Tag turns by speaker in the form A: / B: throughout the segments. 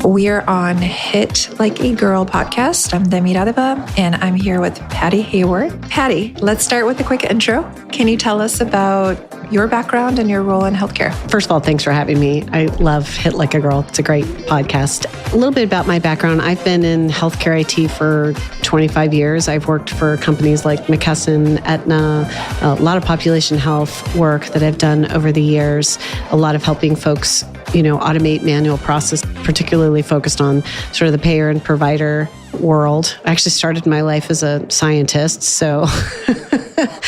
A: We are on Hit Like a Girl podcast. I'm Demi Radeva, and I'm here with Patty Hayward. Patty, let's start with a quick intro. Can you tell us about your background and your role in healthcare?
B: First of all, thanks for having me. I love Hit Like a Girl. It's a great podcast. A little bit about my background. I've been in healthcare IT for 25 years. I've worked for companies like McKesson, Aetna, a lot of population health work that I've done over the years, a lot of helping folks, automate manual process, particularly focused on sort of the payer and provider world. I actually started my life as a scientist, so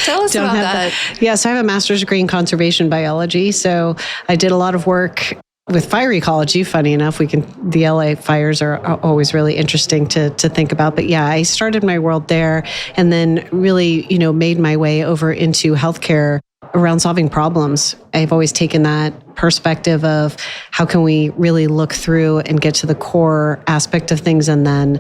A: tell us about that.
B: Yes, I have a master's degree in conservation biology, so I did a lot of work with fire ecology. Funny enough, the LA fires are always really interesting to think about. But yeah, I started my world there and then really, made my way over into healthcare around solving problems. I've always taken that perspective of how can we really look through and get to the core aspect of things, and then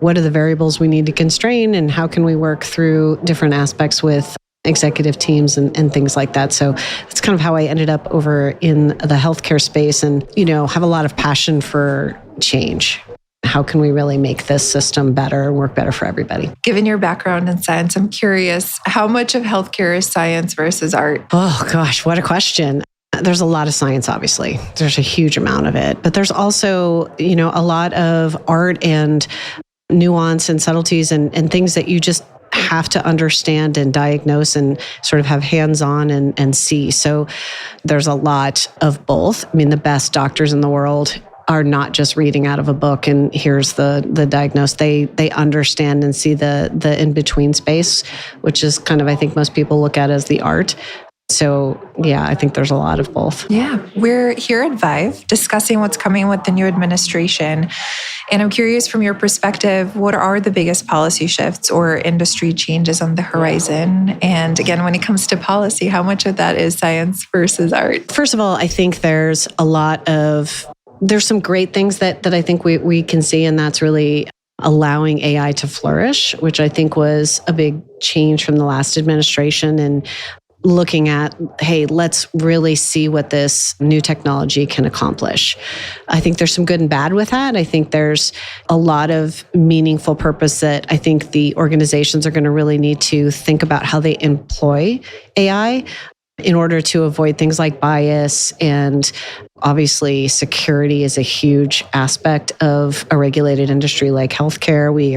B: what are the variables we need to constrain, and how can we work through different aspects with executive teams and things like that. So that's kind of how I ended up over in the healthcare space and, have a lot of passion for change. How can we really make this system better and work better for everybody?
A: Given your background in science, I'm curious, how much of healthcare is science versus art?
B: Oh gosh, what a question. There's a lot of science, obviously. There's a huge amount of it, but there's also, a lot of art and nuance and subtleties and things that you just have to understand and diagnose and sort of have hands-on and see. So there's a lot of both. I mean, the best doctors in the world are not just reading out of a book and here's the diagnose. They understand and see the in-between space, which is kind of, I think most people look at as the art. So yeah, I think there's a lot of both.
A: Yeah, we're here at Vive discussing what's coming with the new administration. And I'm curious from your perspective, what are the biggest policy shifts or industry changes on the horizon? And again, when it comes to policy, how much of that is science versus art?
B: First of all, I think there's some great things that I think we can see, and that's really allowing AI to flourish, which I think was a big change from the last administration, and looking at, hey, let's really see what this new technology can accomplish. I think there's some good and bad with that. I think there's a lot of meaningful purpose that I think the organizations are going to really need to think about how they employ AI in order to avoid things like bias. And obviously, security is a huge aspect of a regulated industry like healthcare. We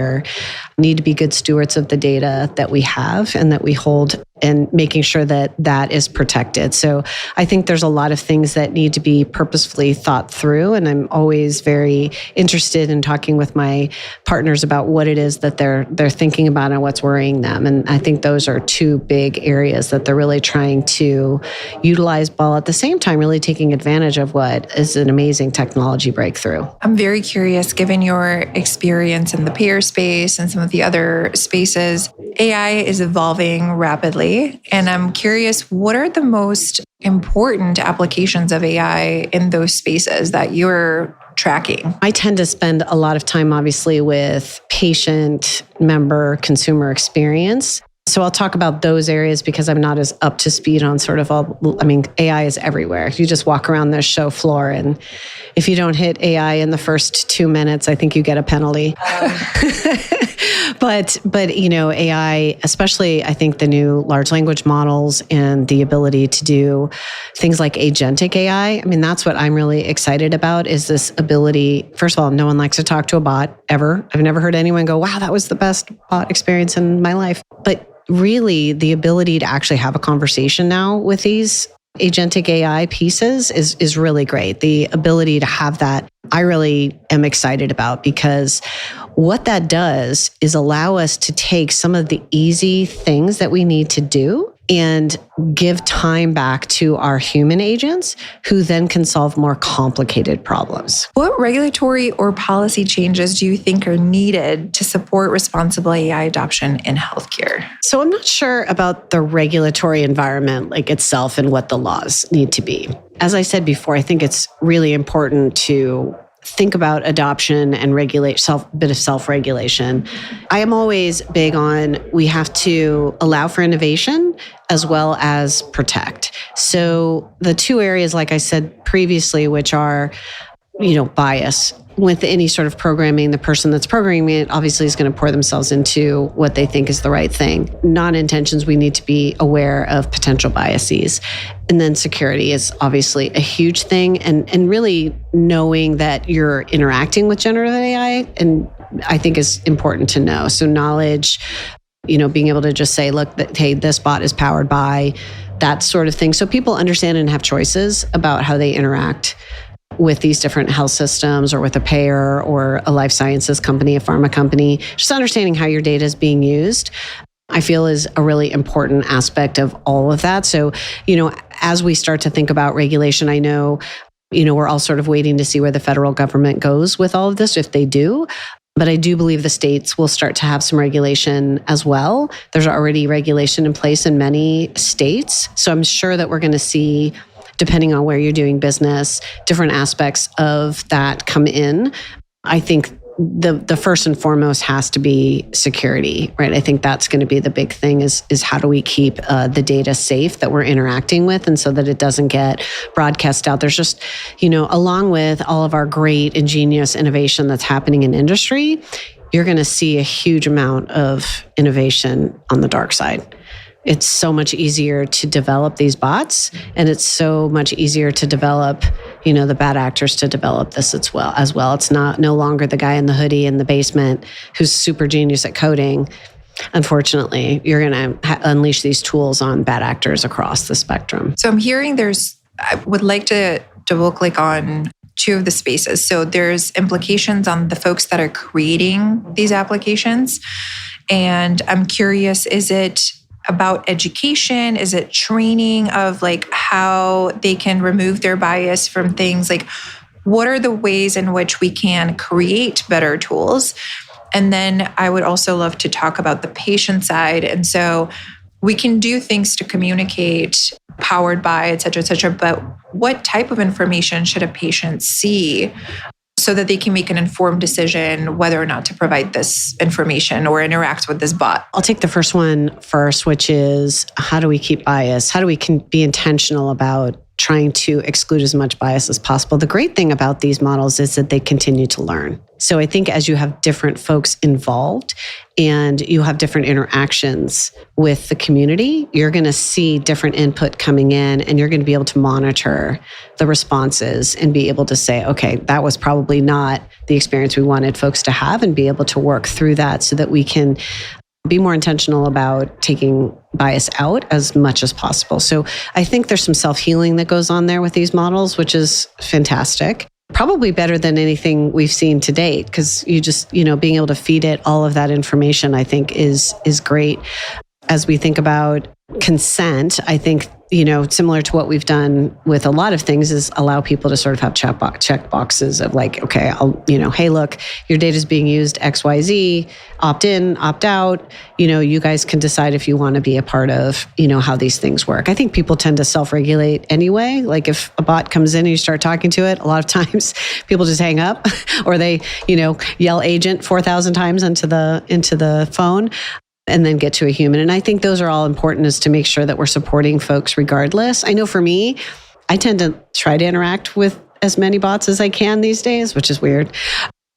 B: need to be good stewards of the data that we have and that we hold, and making sure that that is protected. So I think there's a lot of things that need to be purposefully thought through. And I'm always very interested in talking with my partners about what it is that they're thinking about and what's worrying them. And I think those are two big areas that they're really trying to utilize, while at the same time really taking advantage of what is an amazing technology breakthrough.
A: I'm very curious, given your experience in the payer space and some of the other spaces, AI is evolving rapidly. And I'm curious, what are the most important applications of AI in those spaces that you're tracking?
B: I tend to spend a lot of time, obviously, with patient, member, consumer experience. So I'll talk about those areas because I'm not as up to speed on sort of AI is everywhere. You just walk around the show floor, and if you don't hit AI in the first 2 minutes, I think you get a penalty. But AI, especially I think the new large language models and the ability to do things like agentic AI. I mean, that's what I'm really excited about, is this ability. First of all, no one likes to talk to a bot ever. I've never heard anyone go, wow, that was the best bot experience in my life. But really, the ability to actually have a conversation now with these agentic AI pieces is really great. The ability to have that, I really am excited about, because what that does is allow us to take some of the easy things that we need to do and give time back to our human agents, who then can solve more complicated problems.
A: What regulatory or policy changes do you think are needed to support responsible AI adoption in healthcare?
B: So I'm not sure about the regulatory environment itself and what the laws need to be. As I said before, I think it's really important to think about adoption and bit of self-regulation. I am always big on, we have to allow for innovation as well as protect. So the two areas, like I said previously, which are bias. With any sort of programming, the person that's programming it obviously is going to pour themselves into what they think is the right thing. Non-intentions, we need to be aware of potential biases. And then security is obviously a huge thing. And really knowing that you're interacting with generative AI, and I think is important to know. So knowledge, being able to just say, look, hey, this bot is powered by that sort of thing. So people understand and have choices about how they interact with these different health systems or with a payer or a life sciences company, a pharma company. Just understanding how your data is being used, I feel, is a really important aspect of all of that. So, as we start to think about regulation, I know, we're all sort of waiting to see where the federal government goes with all of this, if they do. But I do believe the states will start to have some regulation as well. There's already regulation in place in many states. So I'm sure that we're going to see, depending on where you're doing business, different aspects of that come in. I think the first and foremost has to be security, right? I think that's going to be the big thing is how do we keep the data safe that we're interacting with, and so that it doesn't get broadcast out. There's just, along with all of our great ingenious innovation that's happening in industry, you're going to see a huge amount of innovation on the dark side. It's so much easier to develop these bots, and it's so much easier to develop, the bad actors to develop this as well. It's no longer the guy in the hoodie in the basement who's super genius at coding. Unfortunately, you're going to unleash these tools on bad actors across the spectrum.
A: So I'm hearing I would like to double click on two of the spaces. So there's implications on the folks that are creating these applications. And I'm curious, is it about education? Is it training of how they can remove their bias from things? What are the ways in which we can create better tools? And then I would also love to talk about the patient side. And so we can do things to communicate powered by, et cetera, but what type of information should a patient see so that they can make an informed decision whether or not to provide this information or interact with this bot?
B: I'll take the first one first, which is how do we keep bias? How do we be intentional about trying to exclude as much bias as possible? The great thing about these models is that they continue to learn. So I think as you have different folks involved and you have different interactions with the community, you're going to see different input coming in, and you're going to be able to monitor the responses and be able to say, okay, that was probably not the experience we wanted folks to have, and be able to work through that so that we can be more intentional about taking bias out as much as possible. So I think there's some self-healing that goes on there with these models, which is fantastic. Probably better than anything we've seen to date, because you just, being able to feed it all of that information, I think is great. As we think about consent, I think, similar to what we've done with a lot of things, is allow people to sort of have check boxes of okay, hey, look, your data is being used XYZ, opt in, opt out. You guys can decide if you want to be a part of, how these things work. I think people tend to self-regulate anyway. If a bot comes in and you start talking to it, a lot of times people just hang up or they, yell agent 4,000 times into the phone, and then get to a human. And I think those are all important, is to make sure that we're supporting folks regardless. I know for me, I tend to try to interact with as many bots as I can these days, which is weird.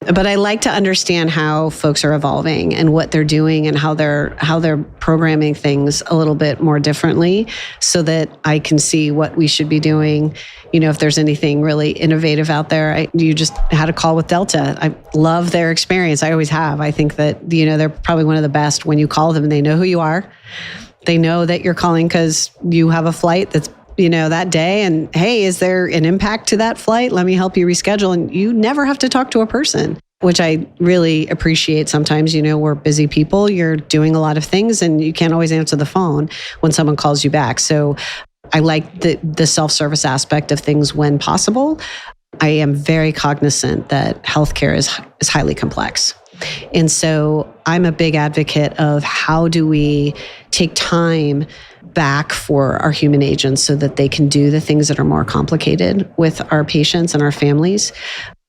B: But I like to understand how folks are evolving and what they're doing and how they're programming things a little bit more differently, so that I can see what we should be doing. If there's anything really innovative out there. You just had a call with Delta. I love their experience. I always have. I think that, they're probably one of the best. When you call them, they know who you are. They know that you're calling because you have a flight that's that day, and hey, is there an impact to that flight? Let me help you reschedule. And you never have to talk to a person, which I really appreciate. Sometimes, we're busy people, you're doing a lot of things, and you can't always answer the phone when someone calls you back. So I like the self-service aspect of things when possible. I am very cognizant that healthcare is highly complex. And so I'm a big advocate of how do we take time back for our human agents so that they can do the things that are more complicated with our patients and our families,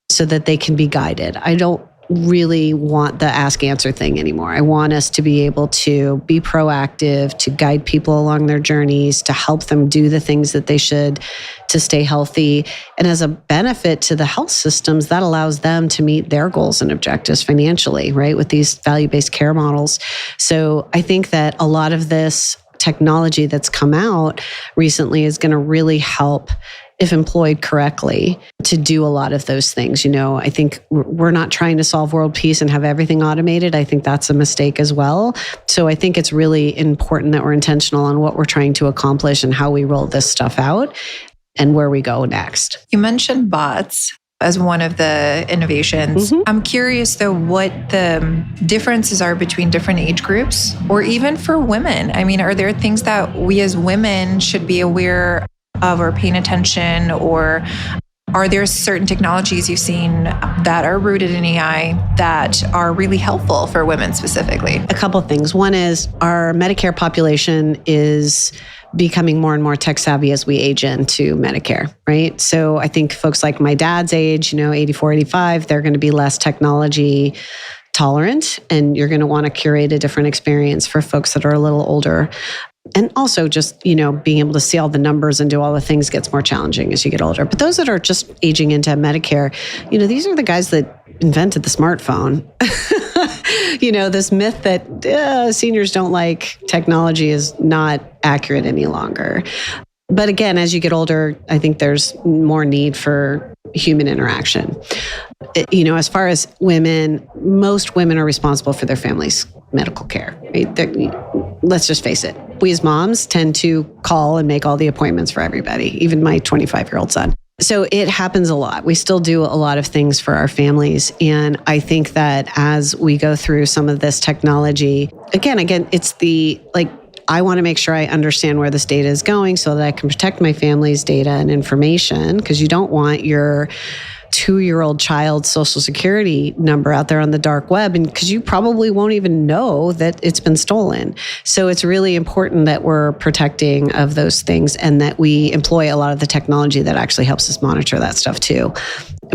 B: so that they can be guided. I don't really want the ask answer thing anymore. I want us to be able to be proactive, to guide people along their journeys, to help them do the things that they should to stay healthy. And as a benefit to the health systems, that allows them to meet their goals and objectives financially, right? With these value-based care models. So I think that a lot of this technology that's come out recently is going to really help, if employed correctly, to do a lot of those things. I think we're not trying to solve world peace and have everything automated. I think that's a mistake as well. So I think it's really important that we're intentional on what we're trying to accomplish and how we roll this stuff out and where we go next.
A: You mentioned bots as one of the innovations. Mm-hmm. I'm curious though, what the differences are between different age groups or even for women. I mean, are there things that we as women should be aware of or paying attention, or are there certain technologies you've seen that are rooted in AI that are really helpful for women specifically?
B: A couple of things. One is our Medicare population is becoming more and more tech savvy as we age into Medicare, right? So I think folks like my dad's age, 84, 85, they're going to be less technology tolerant, and you're going to want to curate a different experience for folks that are a little older. And also just, being able to see all the numbers and do all the things gets more challenging as you get older. But those that are just aging into Medicare, these are the guys that invented the smartphone. This myth that seniors don't like technology is not accurate any longer. But again, as you get older, I think there's more need for human interaction. As far as women, most women are responsible for their family's medical care. Right? Let's just face it. We as moms tend to call and make all the appointments for everybody, even my 25-year-old son. So it happens a lot. We still do a lot of things for our families. And I think that as we go through some of this technology, again, it's I want to make sure I understand where this data is going so that I can protect my family's data and information, because you don't want your 2-year-old child's social security number out there on the dark web, and because you probably won't even know that it's been stolen. So it's really important that we're protecting of those things and that we employ a lot of the technology that actually helps us monitor that stuff too.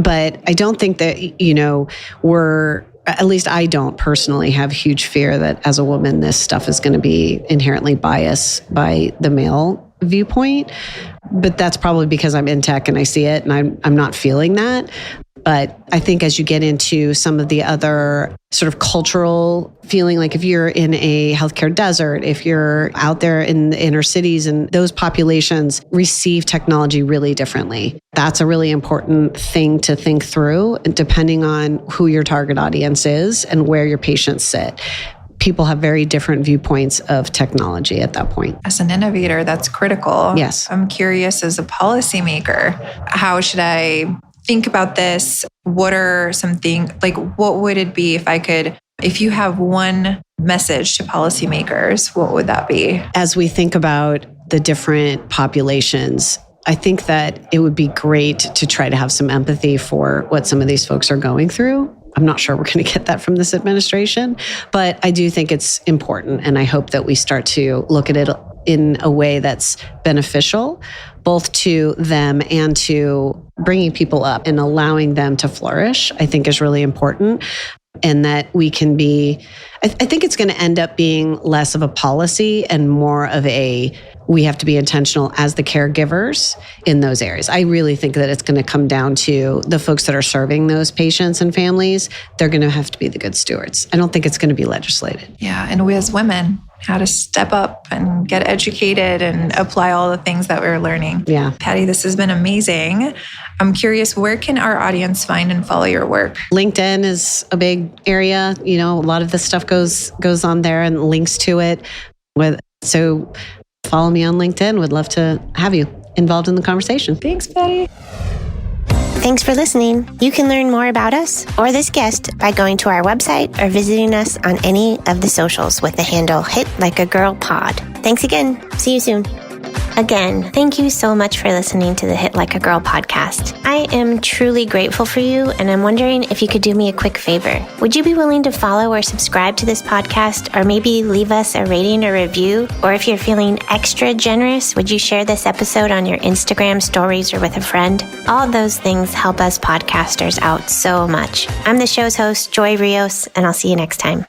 B: But I don't think that, at least I don't personally have huge fear that as a woman, this stuff is going to be inherently biased by the male viewpoint. But that's probably because I'm in tech and I see it, and I'm not feeling that. But I think as you get into some of the other sort of cultural feeling, like if you're in a healthcare desert, if you're out there in the inner cities, and those populations receive technology really differently. That's a really important thing to think through, depending on who your target audience is and where your patients sit. People have very different viewpoints of technology at that point.
A: As an innovator, that's critical.
B: Yes.
A: I'm curious, as a policymaker, how should I think about this? What are some things, what would it be if you have one message to policymakers, what would that be?
B: As we think about the different populations, I think that it would be great to try to have some empathy for what some of these folks are going through. I'm not sure we're going to get that from this administration, but I do think it's important. And I hope that we start to look at it in a way that's beneficial, both to them and to bringing people up and allowing them to flourish, I think is really important. And that we can I think it's going to end up being less of a policy and more of we have to be intentional as the caregivers in those areas. I really think that it's going to come down to the folks that are serving those patients and families. They're going to have to be the good stewards. I don't think it's going to be legislated.
A: Yeah. And we as women, how to step up and get educated and apply all the things that we're learning.
B: Yeah.
A: Patty, this has been amazing. I'm curious, where can our audience find and follow your work?
B: LinkedIn is a big area. A lot of this stuff goes on there and links to it. So follow me on LinkedIn. Would love to have you involved in the conversation.
A: Thanks, Patty.
C: Thanks for listening. You can learn more about us or this guest by going to our website or visiting us on any of the socials with the handle HitLikeAGirlPod. Thanks again. See you soon. Again, thank you so much for listening to the Hit Like a Girl podcast. I am truly grateful for you, and I'm wondering if you could do me a quick favor. Would you be willing to follow or subscribe to this podcast, or maybe leave us a rating or review? Or if you're feeling extra generous, would you share this episode on your Instagram stories or with a friend? All those things help us podcasters out so much. I'm the show's host, Joy Rios, and I'll see you next time.